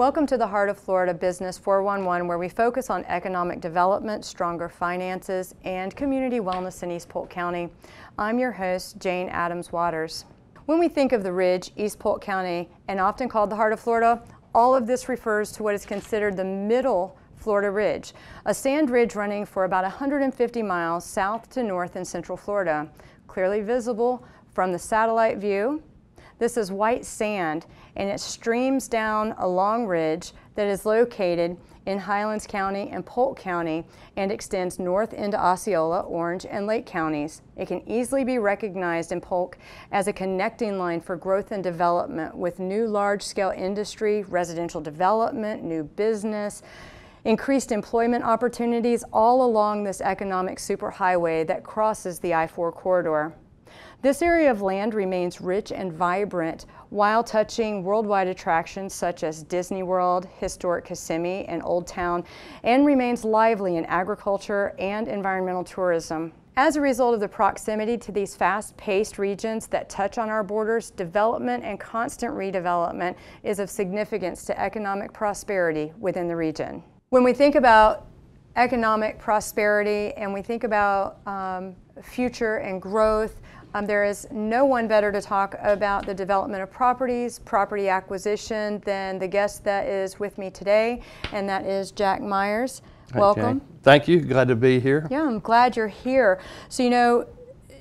Welcome to the Heart of Florida Business 411, where we focus on economic development, stronger finances, and community wellness in East Polk County. I'm your host, Jane Adams Waters. When we think of the Ridge, East Polk County, and often called the Heart of Florida, all of this refers to what is considered the Middle Florida Ridge, a sand ridge running for about 150 miles south to north in Central Florida, clearly visible from the satellite view. This is white sand, and it streams down a long ridge that is located in Highlands County and Polk County and extends north into Osceola, Orange, and Lake counties. It can easily be recognized in Polk as a connecting line for growth and development with new large-scale industry, residential development, new business, increased employment opportunities all along this economic superhighway that crosses the I-4 corridor. This area of land remains rich and vibrant while touching worldwide attractions such as Disney World, historic Kissimmee, and Old Town, and remains lively in agriculture and environmental tourism. As a result of the proximity to these fast-paced regions that touch on our borders, development and constant redevelopment is of significance to economic prosperity within the region. When we think about economic prosperity and we think about future and growth, there is no one better to talk about the development of properties, property acquisition, than the guest that is with me today, and that is Jack Myers. Hi, welcome. Jane. Thank you. Glad to be here. Yeah, I'm glad you're here. So, you know,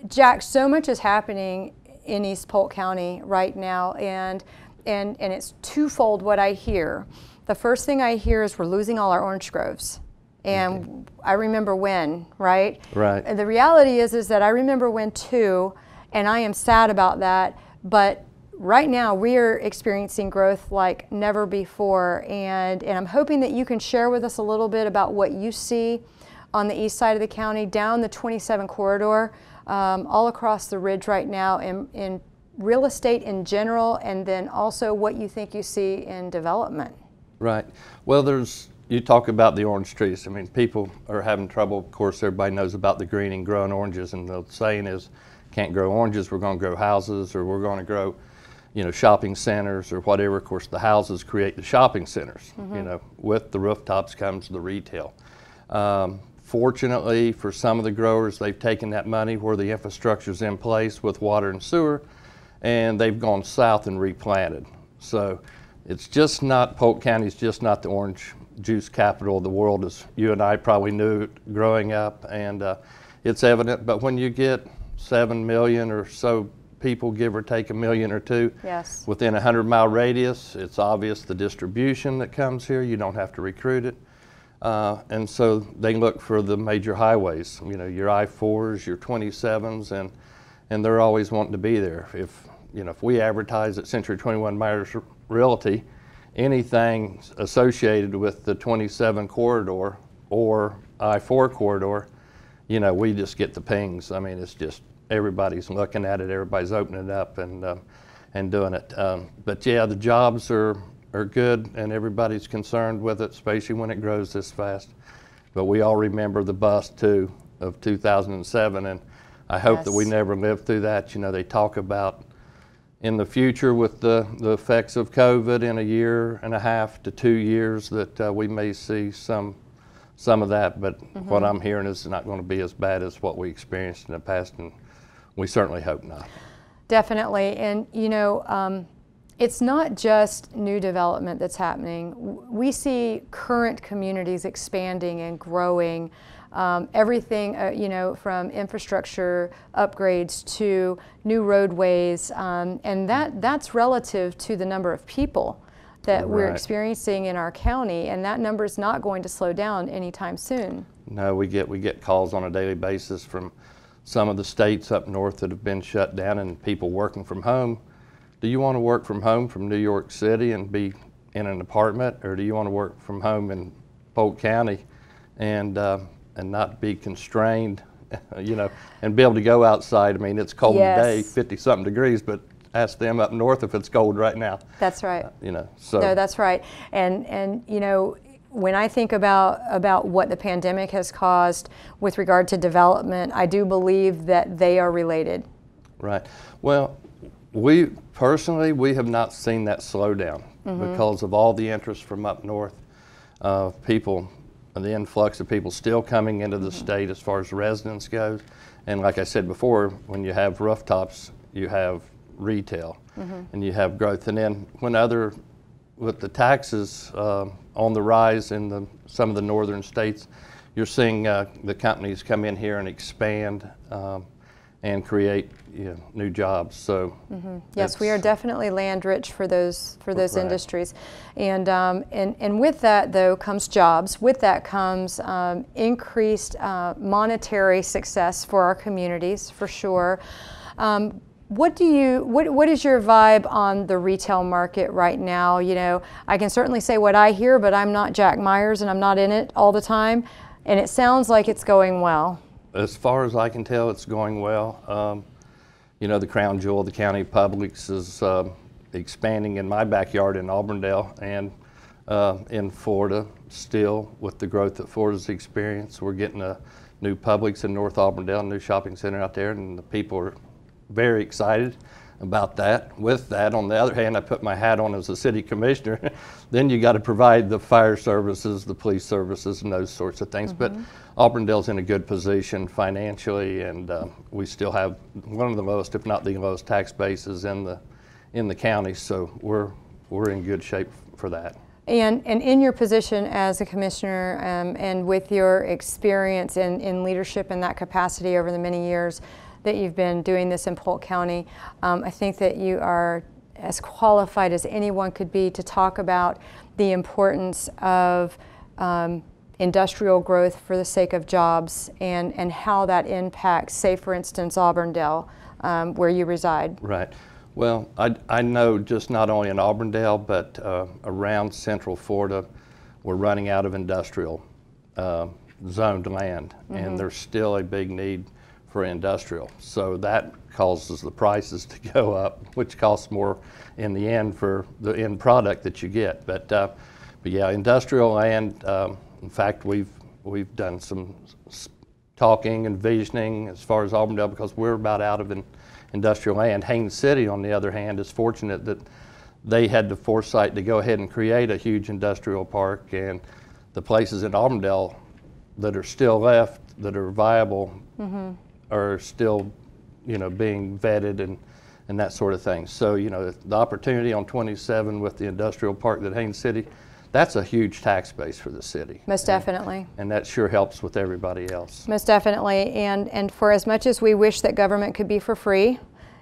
Jack, so much is happening in East Polk County right now, and it's twofold what I hear. The first thing I hear is we're losing all our orange groves. And okay. I remember when, right? Right. And the reality is that I remember when too, and I am sad about that, but right now we are experiencing growth like never before, and I'm hoping that you can share with us a little bit about what you see on the east side of the county, down the 27 corridor, all across the ridge right now in real estate in general, and then also what you think you see in development. Right. Well, you talk about the orange trees. I mean, people are having trouble. Of course, everybody knows about the greening, growing oranges, and the saying is, can't grow oranges, we're going to grow houses, or we're going to grow, you know, shopping centers or whatever. Of course, the houses create the shopping centers. Mm-hmm. You know, with the rooftops comes the retail. Fortunately, for some of the growers, they've taken that money where the infrastructure's in place with water and sewer, and they've gone south and replanted. So it's just not, Polk County's just not the orange juice capital of the world, as you and I probably knew growing up, and it's evident. But when you get 7 million or so people, give or take 1 million or two, yes, within a 100-mile radius, it's obvious the distribution that comes here. You don't have to recruit it, and so they look for the major highways. You know, your I-4s, your 27s, and they're always wanting to be there. If we advertise at Century 21 Myers Realty, anything associated with the 27 corridor or I-4 corridor, you know, we just get the pings. I mean, it's just everybody's looking at it, everybody's opening it up and doing it. But yeah, the jobs are good, and everybody's concerned with it, especially when it grows this fast. But we all remember the bust too of 2007, and I hope that we never live through that. You know, they talk about in the future with the effects of COVID in 1.5 to 2 years that we may see some of that, but mm-hmm. what I'm hearing is it's not going to be as bad as what we experienced in the past, and we certainly hope not. Definitely, and you know, it's not just new development that's happening. We see current communities expanding and growing. Everything, you know, from infrastructure upgrades to new roadways, and that's relative to the number of people that we're experiencing in our county, and that number is not going to slow down anytime soon. No, we get calls on a daily basis from some of the states up north that have been shut down, and people working from home. Do you want to work from home from New York City and be in an apartment, or do you want to work from home in Polk County and not be constrained, you know, and be able to go outside? I mean, it's cold today, 50-something degrees, but ask them up north if it's cold right now. That's right. You know, so. No, that's right. And you know, when I think about what the pandemic has caused with regard to development, I do believe that they are related. Right. Well, we personally have not seen that slow down. because of all the interest from up north, people, the influx of people still coming into the state as far as residents goes. And like I said before, when you have rooftops, you have retail and you have growth. And then with the taxes on the rise in some of the northern states, you're seeing the companies come in here and expand and create new jobs. So yes, we are definitely land rich for those industries, and with that though comes jobs. With that comes increased monetary success for our communities, for sure. What is your vibe on the retail market right now? You know, I can certainly say what I hear, but I'm not Jack Myers and I'm not in it all the time, and it sounds like it's going well. As far as I can tell, it's going well. You know, the crown jewel of the county, Publix, is expanding in my backyard in Auburndale and in Florida still with the that Florida's experienced. We're getting a new Publix in North Auburndale, a new shopping center out there, and the people are very excited about that. With that, on the other hand, I put my hat on as a city commissioner. Then you got to provide the fire services, the police services, and those sorts of things. But Auburndale's in a good position financially, and we still have one of the lowest, if not the lowest, tax bases in the county. So we're in good shape for that. And in your position as a commissioner, and with your experience in leadership in that capacity over the many years that you've been doing this in Polk County, I think that you are as qualified as anyone could be to talk about the importance of industrial growth for the sake of jobs and how that impacts, say for instance, Auburndale, where you reside. Right. Well, I know just not only in Auburndale, but around Central Florida, we're running out of industrial zoned land, and there's still a big need for industrial. So that causes the prices to go up, which costs more in the end for the end product that you get. But yeah, industrial land, in fact, we've done some talking and visioning as far as Auburndale, because we're about out of industrial land. Haines City, on the other hand, is fortunate that they had the foresight to go ahead and create a huge industrial park, and the places in Auburndale that are still left that are viable are still, being vetted and that sort of thing. So, the opportunity on 27 with the industrial park that Haines City, that's a huge tax base for the city. Most definitely. And that sure helps with everybody else. Most definitely. And for as much as we wish that government could be for free,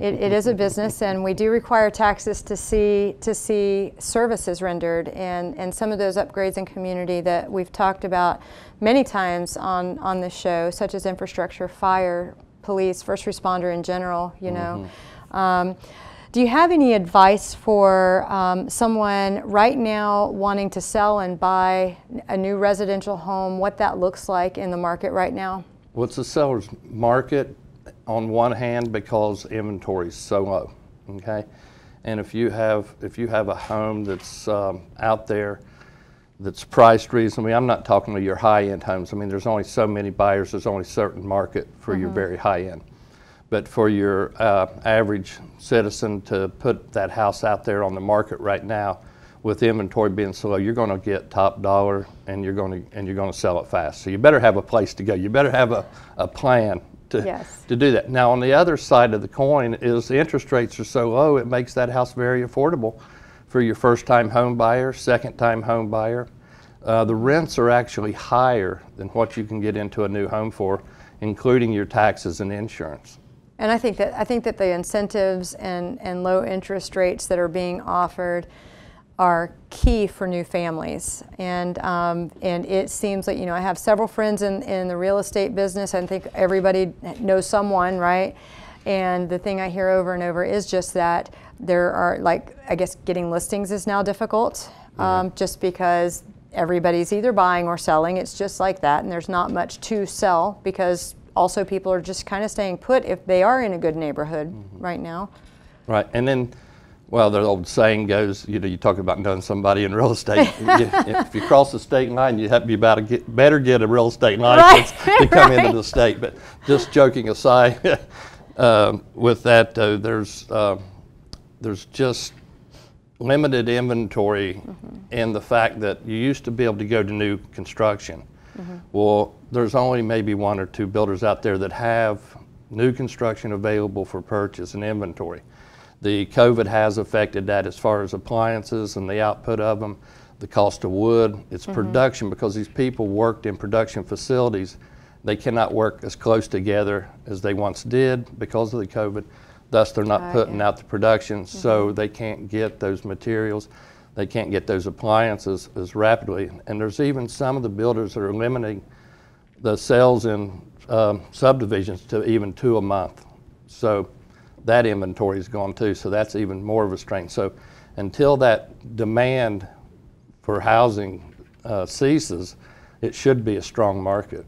it is a business, and we do require taxes to see services rendered, and some of those upgrades in community that we've talked about many times on this show, such as infrastructure, fire, police, first responder in general, Do you have any advice for someone right now wanting to sell and buy a new residential home, what that looks like in the market right now? Well, it's a seller's market on one hand because inventory is so low, okay? And if you have a home that's out there that's priced reasonably, I'm not talking about your high-end homes. I mean, there's only so many buyers, there's only a certain market for your very high-end. But for your average citizen to put that house out there on the market right now, with inventory being so low, you're going to get top dollar, and you're going to sell it fast. So you better have a place to go. You better have a plan to do that. Now, on the other side of the coin is the interest rates are so low, it makes that house very affordable for your first-time home buyer, second-time home buyer. The rents are actually higher than what you can get into a new home for, including your taxes and insurance. And I think that the incentives and low interest rates that are being offered are key for new families, and it seems like, I have several friends in the real estate business. I think everybody knows someone, right? And the thing I hear over and over is just that there are, I guess getting listings is now difficult, just because everybody's either buying or selling. It's just like that, and there's not much to sell because also people are just kind of staying put if they are in a good neighborhood right now. Right, and then, well, the old saying goes, you talk about knowing somebody in real estate. If you cross the state line, you better get a real estate license to come into the state. But just joking aside, with that, though, there's just limited inventory and the fact that you used to be able to go to new construction. Well, there's only maybe 1 or 2 builders out there that have new construction available for purchase and inventory. The COVID has affected that as far as appliances and the output of them, the cost of wood, it's production, because these people worked in production facilities. They cannot work as close together as they once did because of the COVID. Thus, they're not putting out the production, so they can't get those materials. They can't get those appliances as rapidly. And there's even some of the builders that are limiting the sales in subdivisions to even 2 a month. So that inventory is gone too, so that's even more of a strain. So until that demand for housing ceases, it should be a strong market.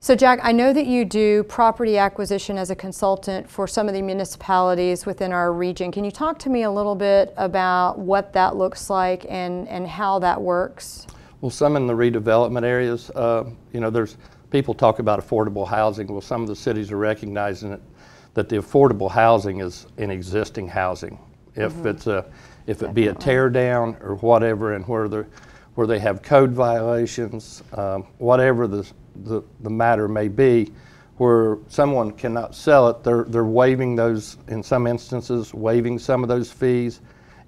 So Jack, I know that you do property acquisition as a consultant for some of the municipalities within our region. Can you talk to me a little bit about what that looks like and how that works? Well, some in the redevelopment areas, you know, there's people talk about affordable housing. Well, some of the cities are recognizing it, that the affordable housing is in existing housing. If it be a tear down or whatever, and where they have code violations, whatever the matter may be, where someone cannot sell it, they're waiving those, in some instances, waiving some of those fees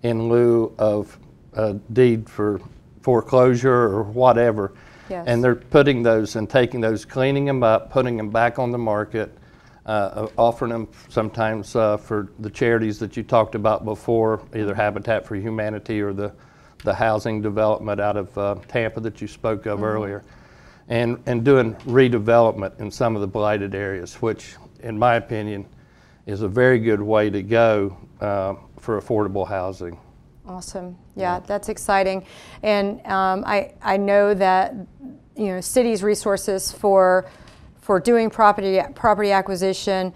in lieu of a deed for foreclosure or whatever. Yes. And they're putting those and taking those, cleaning them up, putting them back on the market, offering them sometimes for the charities that you talked about before, either Habitat for Humanity or the housing development out of Tampa that you spoke of earlier. And doing redevelopment in some of the blighted areas, which, in my opinion, is a very good way to go for affordable housing. Awesome. Yeah, that's exciting. And I know that, you know, cities' resources for doing property acquisition,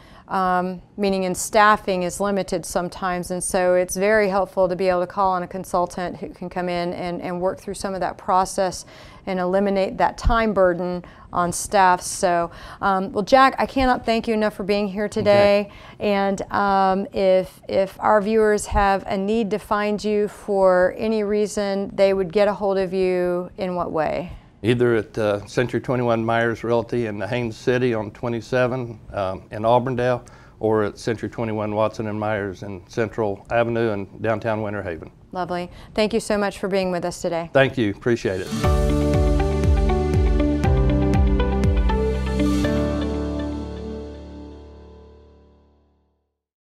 meaning in staffing, is limited sometimes, and so it's very helpful to be able to call on a consultant who can come in and work through some of that process and eliminate that time burden on staff. So, well, Jack, I cannot thank you enough for being here today. Okay. And if our viewers have a need to find you for any reason, they would get a hold of you in what way? Either at Century 21 Myers Realty in the Haines City on 27 in Auburndale, or at Century 21 Watson and Myers in Central Avenue in downtown Winter Haven. Lovely. Thank you so much for being with us today. Thank you. Appreciate it.